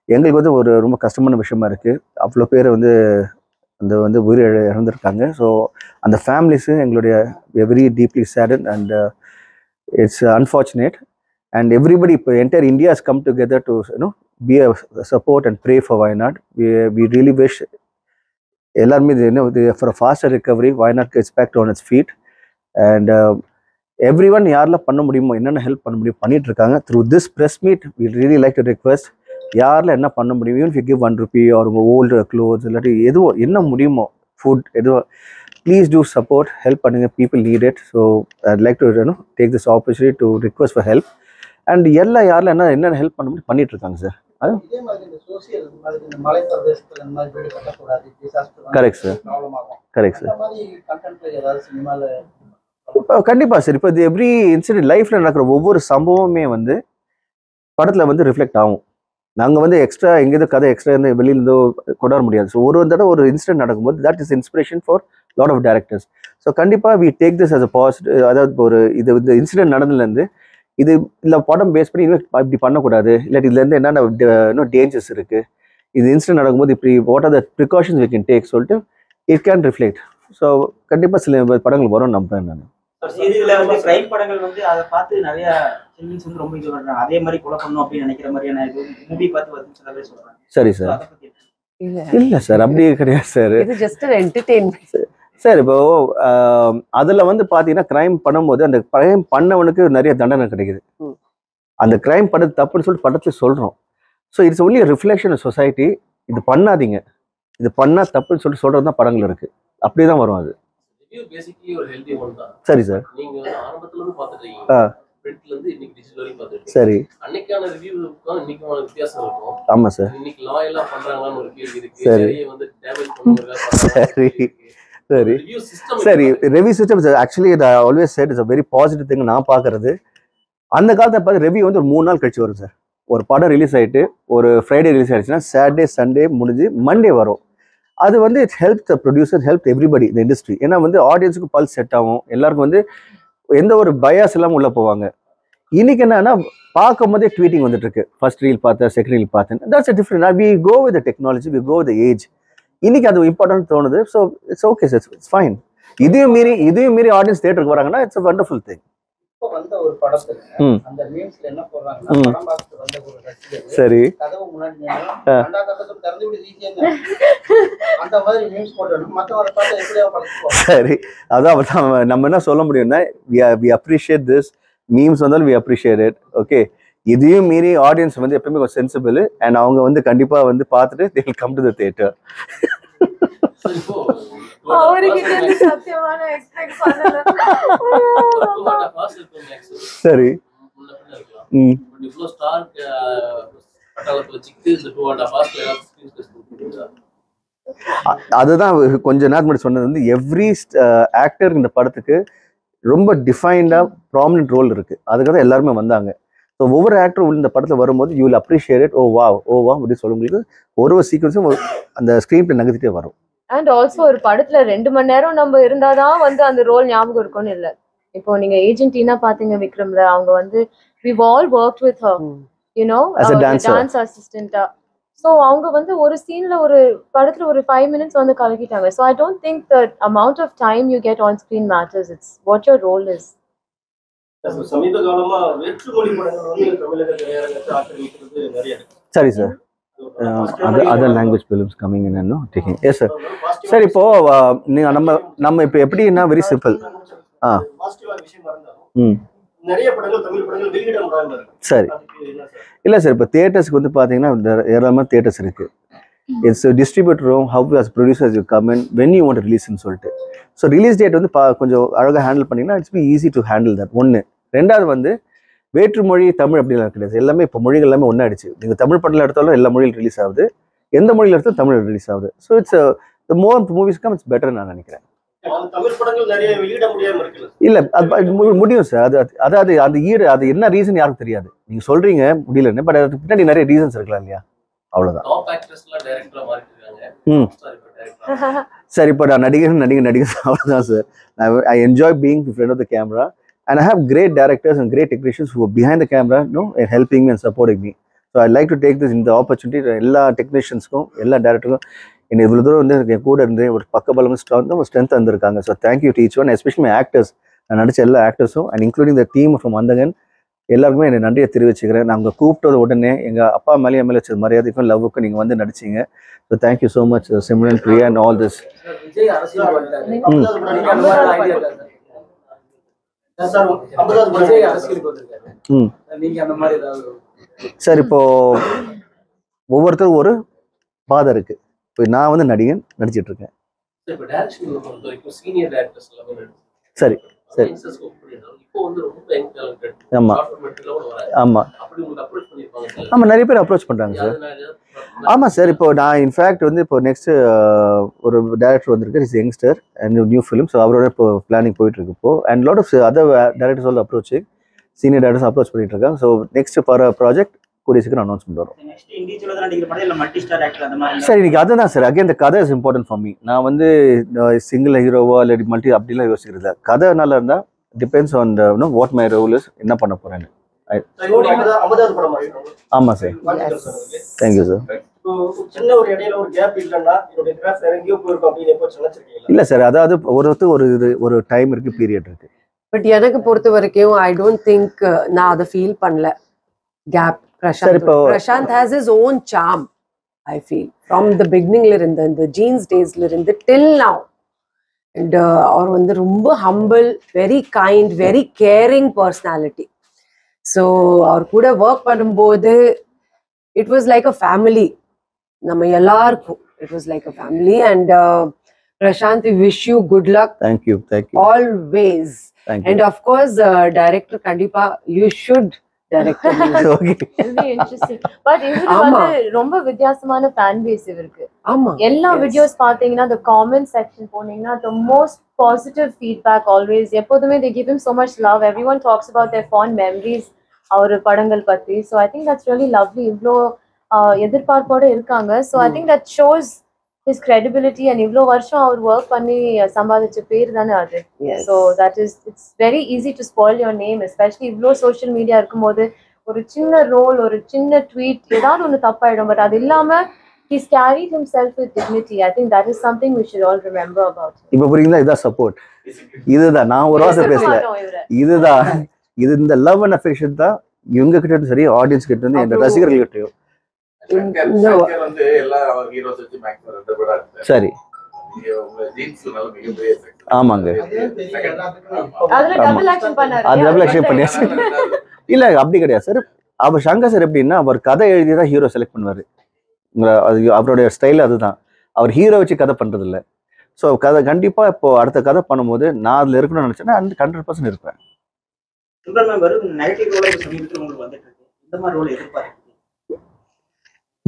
எங்களுக்கு வந்து ஒரு ரொம்ப கஷ்டமான விஷயமா இருக்குது. அவ்வளோ பேர் வந்து வந்து உயிர் இறந்துருக்காங்க. ஸோ அந்த ஃபேமிலிஸு எங்களுடைய very deeply saddened and it's unfortunate. And everybody இப்போ entire India has come together to be a support and pray for Wayanad. We really wish எல்லாருமே இது for a faster recovery. Wayanad gets back on its feet. And every one யாரெல்லாம் பண்ண முடியுமோ, என்னென்ன help பண்ண முடியும் பண்ணிட்டு இருக்காங்க. Through this press meet we really like to request, யாரில் என்ன பண்ண முடியும், even if you give ₹1 or உங்கள் ஓல்டு க்ளோத்ஸ் இல்லாட்டி எதுவோ என்ன முடியுமோ, ஃபுட் எதுவோ, ப்ளீஸ் டூ சப்போர்ட், ஹெல்ப் பண்ணுங்கள். People need it. So I'd like to take this opportunity to request for help. And யாரில் என்னென்ன ஹெல்ப் பண்ண முடியும் பண்ணிட்டு இருக்காங்க சார். இதே மாதிரி இந்த சோசியல் மாதிரி இந்த மலை பிரதேசத்துல இந்த மாதிரி வீடு கட்டக்கூடாது, டிசாஸ்டர் கரெக்ட் சார், ப்ராப்ளம் ஆகும். Correct sir. இந்த மாதிரி கண்டென்ட்ல ஏதாவது சினிமால கண்டிப்பாக சார். இப்போ இது எவ்ரி இன்சிடென்ட் லைஃப்பில் நடக்கிற ஒவ்வொரு சம்பவமே வந்து படத்தில் வந்து ரிஃப்ளெக்ட் ஆகும். நாங்கள் வந்து எக்ஸ்ட்ரா எங்கேருந்து கதை எக்ஸ்ட்ரா இருந்து வெளியிலேருந்தோ கொண்டாட முடியாது. ஸோ ஒரு தடவை ஒரு இன்சிடென்ட் நடக்கும்போது that is inspiration for lot of directors. So கண்டிப்பாக we take this as a positive. அதாவது ஒரு இந்த இன்சிடென்ட் நடந்ததுலேருந்து இது இல்லை படம் பேஸ் பண்ணி இன்னும் இப்படி பண்ணக்கூடாது, இல்லாட்டி இதுலேருந்து என்னென்ன இன்னும் டேஞ்சர்ஸ் இருக்குது, இது இன்சிடென்ட் நடக்கும்போது இப்படி what are the precautions we can take சொல்லிட்டு இட் கேன் ரிஃப்ளெக்ட். ஸோ கண்டிப்பாக சில படங்கள் வரும் நம்புறேன் நான். இதுல வந்து கிரைம் படங்கள் வந்து அதை பார்த்து நிறைய சில்லிங்ஸ் வந்து ரொம்ப இது பண்றாங்க. அதே மாதிரி கொலை பண்ணணும் அப்படின்னு நினைக்கிற மாதிரியான இது மூவி பார்த்து வந்து சில பேர் சொல்றாங்க. சரி சார். இல்லை சார், அப்படியே கிடையாது சார். இது ஜஸ்ட் an entertainment சார். இப்போ அதில் வந்து பார்த்தீங்கன்னா கிரைம் பண்ணும்போது அந்த கிரைம் பண்ணவனுக்கு நிறைய தண்டனை கிடைக்குது. அந்த கிரைம் பண்ணது தப்புன்னு சொல்லிட்டு படத்தில் சொல்கிறோம். So it's only reflection society. இது பண்ணாதீங்க, இது பண்ணால் தப்புன்னு சொல்லிட்டு சொல்கிறது தான் படங்கள் இருக்குது. அப்படியே தான் வரும் அது. பேசிக்கலி ஒரு ஹெல்தி ஒன் தான். சரி சார். நீங்க வந்து ஆரம்பத்துல இருந்து பாத்துட்டீங்க, பிரிண்ட்ல இருந்து இன்னைக்கு டிஜிட்டல் வரைக்கும் பாத்துட்டீங்க. சரி. அன்னைக்கான ரிவ்யூக்கும் இன்னைக்கான வித்தியாசம் இருக்கும். ஆமா சார். இன்னைக்கு லாயலா பண்றாங்கன்னு ஒரு கேள்வி இருக்கு. சரி. வந்து டேமேஜ் பண்ணுவாங்க. சரி சரி சரி. Review system actually I always said it's a very positive thing. நான் பார்க்கறது அந்த காலத்தை பார்த்து ரிவ்யூ வந்து ஒரு 3 நாள் கழிச்சு வரும் சார். ஒரு படம் ரிலீஸ் ஆகிட்டு ஒரு ஃப்ரைடே ரிலீஸ் ஆகிடுச்சுன்னா சாட்டர்டே சண்டே முடிஞ்சு மண்டே வரும். அது வந்து it help the producer, help everybody இந்த இண்டஸ்ட்ரி. ஏன்னா வந்து ஆடியன்ஸுக்கு பல்ஸ் செட் ஆகும், எல்லாருக்கும் வந்து எந்த ஒரு பயாஸ் இல்லாமல் உள்ளே போவாங்க. இன்னைக்கு என்னன்னா பார்க்கும் போதே ட்வீட்டிங் வந்துட்டு இருக்கு. ஃபர்ஸ்ட் ரீல் பார்த்தேன், செகண்ட் ரீல் பார்த்தேன். That's a different. We go with the technology, we go with the age. இன்னைக்கு அது இம்பார்ட்டன்ட் தோணுது. So it's okay sir, it's fine. இதையும் மீறி ஆடியன்ஸ் தியேட்டருக்கு வராங்கன்னா இட்ஸ் a wonderful thing. இப்போ வந்த ஒரு படத்துல அந்த மீம்ஸ்ல என்ன போடுறாங்கன்னா, படம் பார்த்துட்டு வந்த ஒரு ரசிகர் சரி கதவு முன்னாடி நின்னு ரெண்டா கதவு திறந்து விட்டு ஈஸியா அந்த மாதிரி மீம்ஸ் போட்டோம். மத்தவரை பார்த்து எப்படியா படத்துக்கு சரி. அதான் நம்ம என்ன சொல்ல முடியும்னா we appreciate this. மீம்ஸ் வந்தாலும் we appreciate it. ஓகே. இதையும் மீறி ஆடியன்ஸ் வந்து எப்பவுமே கொஞ்சம் சென்சிபிள். அண்ட் அவங்க வந்து கண்டிப்பா வந்து பார்த்துட்டு they will come to the theater. அவர்கிட்ட சத்தியமான எக்ஸ்பெக்ட் பண்ணல. சரி. இவ்வளோ ஸ்டார் பட்டாளத்தை வச்சுக்கிட்டு இந்த 2.5 hours அதுதான் கொஞ்ச நேரம் முன்னாடி சொன்னது வந்து எவ்ரி ஆக்டர் இந்த படத்துக்கு ரொம்ப டிஃபைன்டா ப்ராமினன்ட் ரோல் இருக்கு. அதுக்காக தான் எல்லாருமே வந்தாங்க. ஸோ ஒவ்வொரு ஆக்டரும் இந்த படத்தில் வரும்போது யூ வில் அப்ரிஷியேட் இட். ஓ வா அப்படின்னு சொல்லுங்களுக்கு ஒரு சீக்வன்ஸும் அந்த ஸ்க்ரீன் பிளே நகர்த்திட்டே வரும். அண்ட் ஆல்சோ ஒரு படத்துல 2 மணி நேரம் நம்ம இருந்தாதான் வந்து அந்த ரோல் ஞாபகம் இருக்கும்னு இல்லை. இப்போ நீங்க ஏஜென்டினா பாத்தீங்க விக்ரம்ல, அவங்க வந்து we've all worked with her, you know, as a dance assistant. So அவங்க வந்து ஒரு சீன்ல ஒரு படத்துல ஒரு 5 minutes வந்து கலக்கிட்டாங்க. So I don't think the amount of time you get on screen matters. It's what your role is. சமீப காலமா வேற்றுமொழி படங்கள் வந்து தமிழக திரையரங்கத்தை ஆக்கிரமிக்கிறது நிறைய இருக்கு. சரி sir. other language films coming in and no taking. Yes sir. Sir இப்போ நம்ம இப்போ எப்படின்னா வெரி சிம்பிள். நிறைய படங்கள் தமிழ் படங்கள் வெளியிட முடியாம இருக்கு. சரி. இல்லை சார், இப்போ தியேட்டர்ஸ்க்கு வந்து பார்த்தீங்கன்னா ஏராளமான தியேட்டர்ஸ் இருக்குது. இட்ஸ் டிஸ்ட்ரிபியூட்டரும் how as producers you come and when you want ரிலீஸ்ன்னு சொல்லிட்டு. ஸோ ரிலீஸ் டேட் வந்து கொஞ்சம் அழகாக ஹேண்டில் பண்ணிங்கன்னா it's be easy to handle that. ஒன்று. ரெண்டாவது வந்து வேற்றுமொழி தமிழ் அப்படிலாம் கிடையாது. எல்லாமே இப்போ மொழிகள் எல்லாமே ஒன்றாயிடுச்சு. நீங்கள் தமிழ் படத்தில் எடுத்தாலும் எல்லா மொழியில் ரிலீஸ் ஆகுது, எந்த மொழியில் எடுத்தாலும் தமிழ் ரிலீஸ் ஆகுது. So it's the more movies come it's better நான் நினைக்கிறேன். தமிழ் படங்கள் நிறைய வெளியிட முடியாம இருக்கு. இல்லை முடியும் சார். அதாவது அது என்ன ரீசன் யாருக்கும் தெரியாது. நீங்கள் சொல்றீங்க முடியலன்னு, பட் அதுக்கு பின்னாடி நிறைய ரீசன்ஸ் இருக்கலாம் இல்லையா? அவ்வளோதான். சார் இப்போ நான் நடிகர் அவ்வளோதான் sir. I enjoy being in front of the camera and I have great directors and great technicians who are behind the camera, you know, and helping me and supporting me. So I'd like to take this in the opportunity எல்லா டெக்னீஷியன்ஸ்க்கும் எல்லா டேரக்டருக்கும் என்னை இவ்வளோ தூரம் வந்து என் கூட இருந்து ஒரு பக்கபலம் ஸ்ட்ரென்த் வந்திருக்காங்க. So thank you to each one, especially my actors. நான் நடித்த எல்லா ஆக்டர்ஸும் and including the team from Andhagan எல்லாருக்குமே என்னை நன்றியை தெரிவிச்சுக்கிறேன். நாங்கள் கூப்பிட்டது உடனே எங்கள் அப்பா மேலே என் மேலே வச்ச மரியாதைக்கும் லவ்வுக்கும் நீங்கள் வந்து நடிச்சிங்க. So thank you so much Simran, Priya and all this. Vijay அரசியல் சார் இப்போ ஒவ்வொருத்தரும் ஒரு பாதை இருக்கு. இப்போ நான் வந்து நடிச்சிட்டு இருக்கேன். சரி சரி. ஆமா ஆமா ஆமா, நிறைய பேர் அப்ரோச் பண்றாங்க சார். ஆமாம் சார். இப்போ நான் இன்ஃபேக்ட் வந்து இப்போ நெக்ஸ்ட் ஒரு டேரக்டர் வந்திருக்கு, is youngster and new film. So அவரோட இப்போ பிளானிங் போயிட்டு இருக்கு இப்போ. And lot of other directors all approaching, senior directors approach பண்ணிட்டு இருக்காங்க. ஸோ நெக்ஸ்ட் ப்ராஜெக்ட் கூடிய சீக்கிரம் அனௌன்ஸ்மெண்ட் வரும். சார் இன்னைக்கு அதுதான் சார், அகைன் இந்த கதை இஸ் இம்பார்ட்டன்ட் ஃபார் மீ. நான் வந்து சிங்கிள் ஹீரோவா இல்லை மல்டி அப்படிலாம் யோசிக்கிறது. கதை நல்லா இருந்தால் depends on the what my role is, என்ன பண்ண போறேன்னு. ஆமா சார். Thank you sir. சின்ன ஒரு இடையில ஒரு கேப் இல்லைன்னா என்னுடைய கிராஃப்ட் எங்கேயோ போயிருக்கும் அப்படின்னு எப்போ நினைச்சிருக்கீங்களா? இல்லை சார், அதாவது ஒரு டைம் இருக்கு, பீரியட் இருக்கு. பட் எனக்கு பொறுத்த வரைக்கும் ஐ டோன்ட் திங்க் நான் அதை ஃபீல் பண்ணல gap. Prashanth has his own charm, I feel, from the beginning ல இருந்து, இந்த ஜீன்ஸ் டேஸ்ல இருந்து till now. And அவர் வந்து ரொம்ப humble, very kind, very caring personality. So அவர் கூட ஒர்க் பண்ணும்போது it was like a family. நம்ம எல்லாருக்கும் it was like a family. And Prashanth, we wish you good luck. Thank you always. And of course director கண்டிப்பா you should direct. Okay, very interesting. But இதுக்கு வந்து ரொம்ப வித்தியாசமான fan base இருக்கு. ஆமா, எல்லா வீடியோஸ் பாத்தீங்கன்னா the comment section போனீங்கன்னா the most positive feedback always. எப்போதுமே they give him so much love. Everyone talks about their fond memories அவர் படங்கள் பத்தி. So I think that's really lovely. இவ்ளோ எதிர்பார்ப்போட இருக்காங்க. So I think that shows his credibility and இவ்ளோ வருஷம் அவர் work பண்ணி சம்பாதிச்ச பேர் தானே அது. So that is, it's very easy to spoil your name, especially இவ்ளோ சோஷியல் மீடியா இருக்கும்போது. ஒரு சின்ன ரோல், ஒரு சின்ன ட்வீட், ஏதாவது ஒன்று தப்பாயிடும். பட் அது இல்லாம he's carried himself with dignity. I think that is something we should all remember about him. இப்போ புரியுங்களா? இதான் சப்போர்ட். இதுதான் நான் ஒரு வார்த்தை பேசல. இதுதான் இந்த லவ் அண்ட் அஃபெக்ஷன் தான் இவங்க கிட்ட இருந்து சரி, ஆடியன்ஸ் கிட்ட இருந்து, என் ரசிகர்கள் கிட்டயும் சரி. ஆமாங்க, அது டபுள் ஆக்ஷன் பண்ணியாச்சு. இல்ல அப்படி கிடையாது சார். அவர் சங்கர் சார் எப்படின்னா, அவர் கதை எழுதிதான் ஹீரோ செலக்ட் பண்ணுவாரு. அவருடைய ஸ்டைல் அதுதான். அவர் ஹீரோ வச்சு கதை பண்றது இல்லை. ஸோ கதை கண்டிப்பா இப்போ அடுத்த கதை பண்ணும்போது நான் அதுல இருக்கணும்னு நினைச்சேன்னா 100% இருப்பேன்.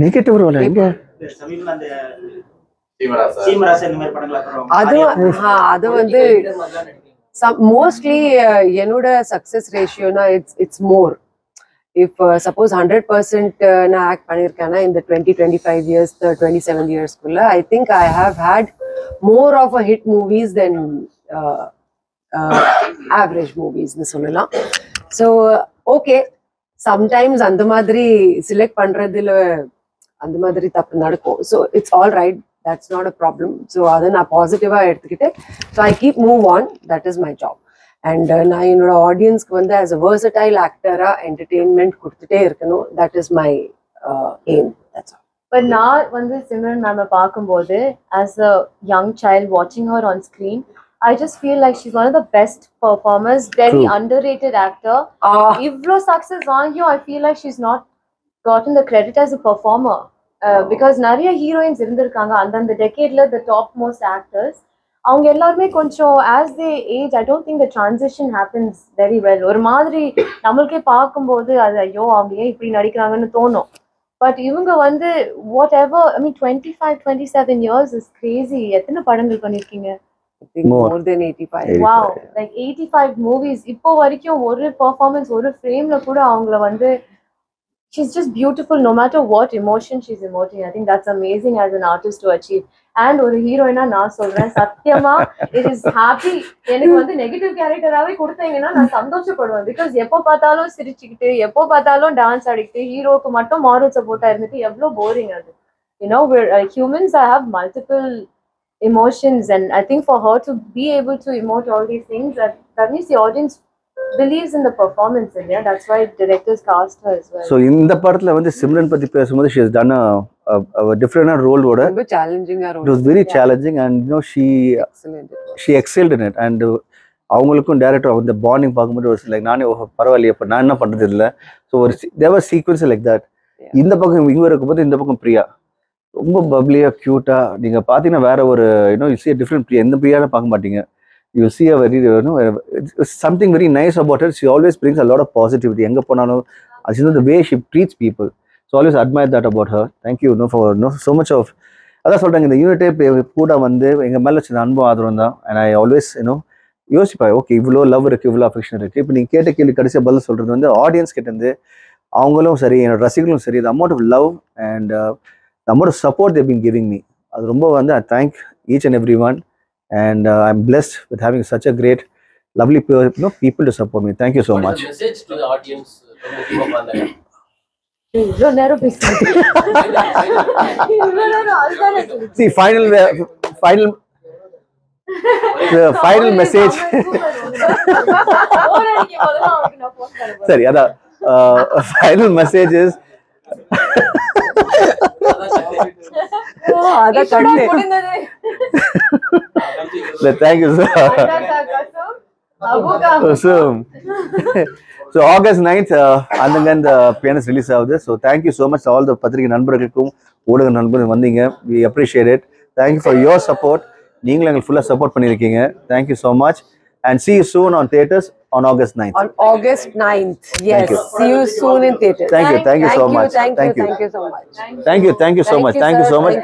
நெகட்டிவ் ரோல் எங்க? அது வந்து மோஸ்ட்லி என்னோட சக்சஸ் ரேஷியோனா இட்ஸ் மோர். இஃப் சப்போஸ் 100% நான் ஆக்ட் பண்ணியிருக்கேன்னா இந்த 20-25 years 27 yearsக்குள்ள I think I have had more of a hit movies then average மூவிஸ்னு சொல்லலாம். ஸோ ஓகே, சம்டைம்ஸ் அந்த மாதிரி சிலக்ட் பண்றதுல அந்த மாதிரி தப்பு நடக்கும். So it's all right, that's not a problem. So அதை நான் பாசிட்டிவா எடுத்துக்கிட்டு so I keep move on, that is my job. And நான் என்னோட ஆடியன்ஸ்க்கு வந்து ஆஸ் அ வெர்சடைல் ஆக்டரா என்டர்டெயின்மெண்ட் கொடுத்துட்டே இருக்கணும். That is my aim. That's all. But நான் வந்து சிம்ரன் மேம் பார்க்கும்போது ஆஸ் அ யங் சைல்ட் வாட்சிங் her on screen, I just feel like she's one of the best performers, very underrated actor. Ivlo success vaangiyo, I feel like she's not gotten the credit as a performer, because nariya heroines irundirukanga andha decade la, the top most actors avanga ellarume koncham as they age, I don't think the transition happens very well. Or maadhiri namalke paakumbodhu adu ayyo avanga yen ipdi nadikranga nu thonum. But ivanga vandu whatever, I mean 25-27 years is crazy. எத்தனை படங்கள் பண்ணிருக்கீங்க? I think more than 85. Wow, like 85 movies. இப்போ வரைக்கும் ஒரு performance, ஒரு ஃப்ரேம்ல கூட அவங்கள வந்து she's just beautiful no matter what emotion she's emoting. I think that's amazing as an artist to achieve. And ஒரு ஹீரோயினா நான் சொல்றேன் சத்தியமா it is happy. எனக்கு வந்து நெகட்டிவ் கேரக்டராவே கொடுத்தீங்கன்னா நான் சந்தோஷப்படுவேன். பிகாஸ் எப்போ பார்த்தாலும் சிரிச்சுக்கிட்டு எப்போ பார்த்தாலும் டான்ஸ் ஆடிக்கிட்டு ஹீரோக்கு மட்டும் மாரல் சப்போர்ட்டா இருந்துட்டு எவ்வளோ போரிங் அது. You know, we're humans. I have multiple emotions, and I think for her to be able to emote all these things, that means the audience believes in the performance, and yeah, that's why directors cast her as well. So இந்த படத்துல வந்து சிம்ரன் பத்தி பேசும்போது she has done a different role ஓட ரொம்ப சேலஞ்சிங்கா it was very challenging, and you know she excelled in it. And அவங்களுக்கும் director அந்த bonding பார்க்கும்போது ஒரு லைக் நானே பரவாயில்லையே அப்போ நான் என்ன பண்றது இல்லை. ஸோ ஒரு தேவர் சீக்வன்ஸ் லைக் தட். இந்த பக்கம் இங்கே இருக்கும்போது இந்த பக்கம் பிரியா ரொம்ப பப்ளியாக க்யூட்டாக நீங்கள் பார்த்தீங்கன்னா வேற ஒரு யூ சி டிஃப்ரெண்ட் பிரியா. எந்த பிரியான்னு பார்க்க மாட்டீங்க. You see a very something very nice about it. She always brings a lot of positivity. எங்கே போனாலும் அது the way she treats people. So always admire that about her. Thank you for so much of அதான் சொல்கிறாங்க இந்த யூனிட்டே கூட வந்து எங்கள் மேலே சின்ன அன்பு ஆதரவு தான். அண்ட் ஐ ஆல்வேஸ் யோசிப்பேன் ஓகே இவ்வளோ லவ் இருக்குது இவ்வளோ அஃபெக்ஷன் இருக்குது. இப்போ நீங்கள் கேட்ட கேள்வி கடைசியாக பதில் சொல்கிறது வந்து ஆடியன்ஸ் கிட்டேருந்து அவங்களும் சரி என்னோட ரசிகர்களும் சரி the amount of love and the amount of support they've been giving me, அது ரொம்ப வந்து I thank each and everyone, and I'm blessed with having such a great lovely people to support me. Thank you so much. What is the message to the audience ரொம்ப முக்கியமா பாருங்க. இவ்வளோ நேரம் பேசுறேன். இவ்வளோ நேரம் அதுதானே See final message. சரி அதான் final message is thank you sir. Awesome. So August 9th அந்தங்க pianist release ஆகுது. So thank you so much all the பத்திரிகை நண்பர்களுக்கும் ஊடக நண்பர்கள் வந்தீங்க. We appreciate it. Thank you for your support. நீங்களும் எங்களுக்கு ஃபுல்லா சப்போர்ட் பண்ணிருக்கீங்க. Thank you so much and see you soon on theaters on August 9th. On August 9th. Yes. See you soon in theaters. Thank you so much. Thank you so much. Thank you so much.